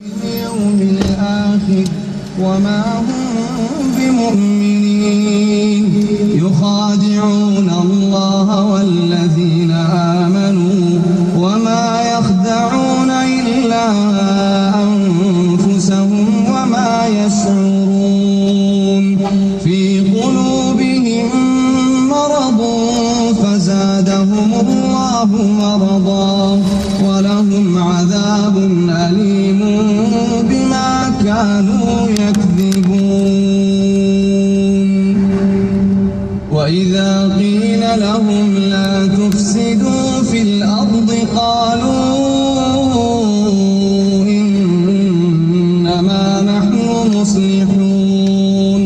اليوم الآخر وما هم بمؤمنين يخادعون الله والذين آمنوا وما يخدعون إلا أنفسهم وما يشعرون في قلوبهم مرض فزادهم الله مرضا ولهم عذاب أليم بما كانوا يكذبون. وإذا قيل لهم لا تفسدوا في الأرض قالوا إنما نحن مصلحون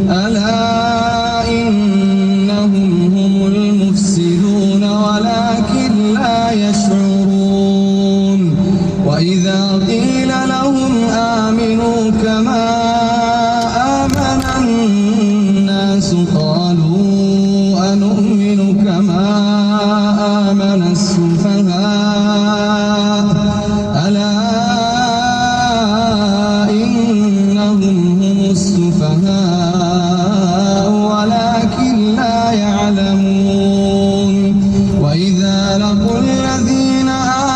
ألا إنهم هم المفسدون ولكن لا يشعرون. وإذا قيل لهم آمنوا كما آمن الناس قالوا أنؤمن كما آمن السفهاء ألا إنهم هم السفهاء ولكن لا يعلمون. وإذا لقوا الذين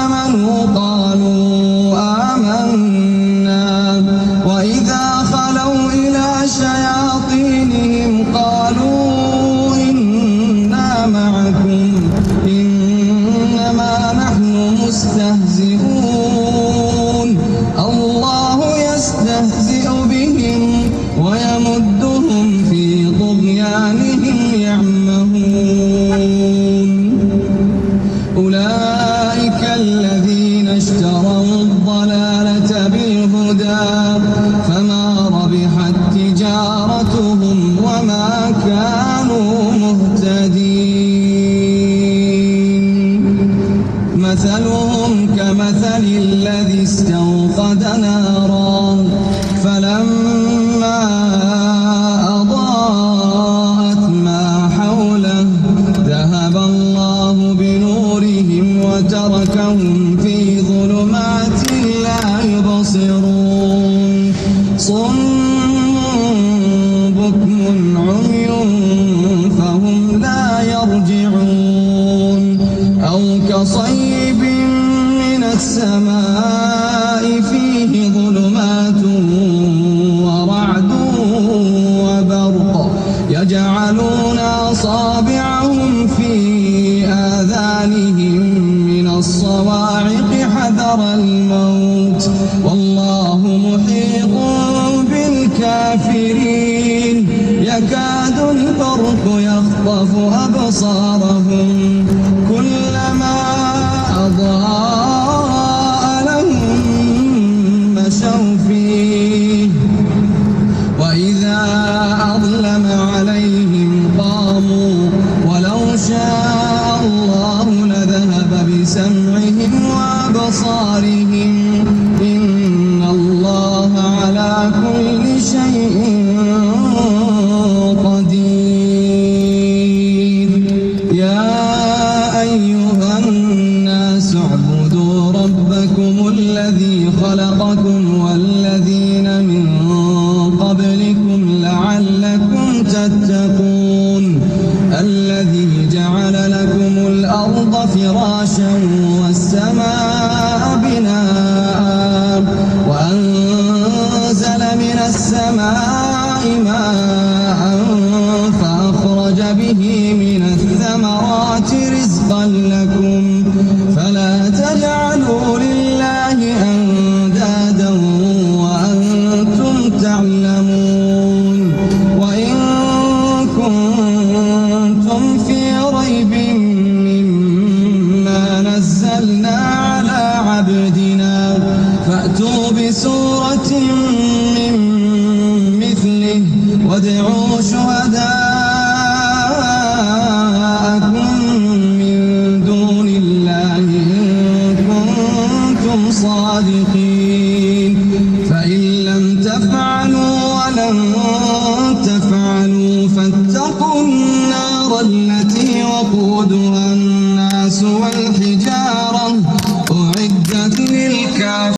آمنوا قالوا آمنا وإذا خلوا إلى شياطينهم قالوا إنا معكم إنما نحن مستهزئون الله يستهزئ بهم ويمدهم في طغيانهم يعمهون. أولئك الذين اشتروا الضلالة بالهدى فما ربحت تجارتهم وما كانوا مهتدين. مثلهم كمثل الذي استوقد نارا فلما أضاءت ما حوله ذهب الله بنورهم وتركهم في ظلمات لا يبصرون صم بكم عمي فهم لا يرجعون. أو كصيب من السماء فيه ظلمات ورعد وبرق يجعلون أصابعهم في آذانهم من الصواعق حذر الموت والله محيط بالكافرين. يكاد البرق يخطف أبصارهم كلما أضاء لهم مشوا فيه وإذا أظلم عليهم قاموا ولو شاء الله لذهب بسمعهم وأبصارهم إن الله على كل شيء قدير. يا أيها الناس اعبدوا ربكم الذي خلقكم والذين من قبلكم لعلكم تتقون. الذي جعل لكم الأرض فراشا والسماء بناء وأنزل من السماء ماء فأخرج به من الثمرات رزقا لكم فلا تجعلوا لله أندادا وأنتم تعلمون. وإن كنتم في ريب مما نزلنا على عبدنا فأتوا بسورة من مثله وادعوا شهداءكم من دون الله إن كنتم صادقين. فإن لم تفعلوا ولن تفعلوا فاتقوا النار التي وقودها الناس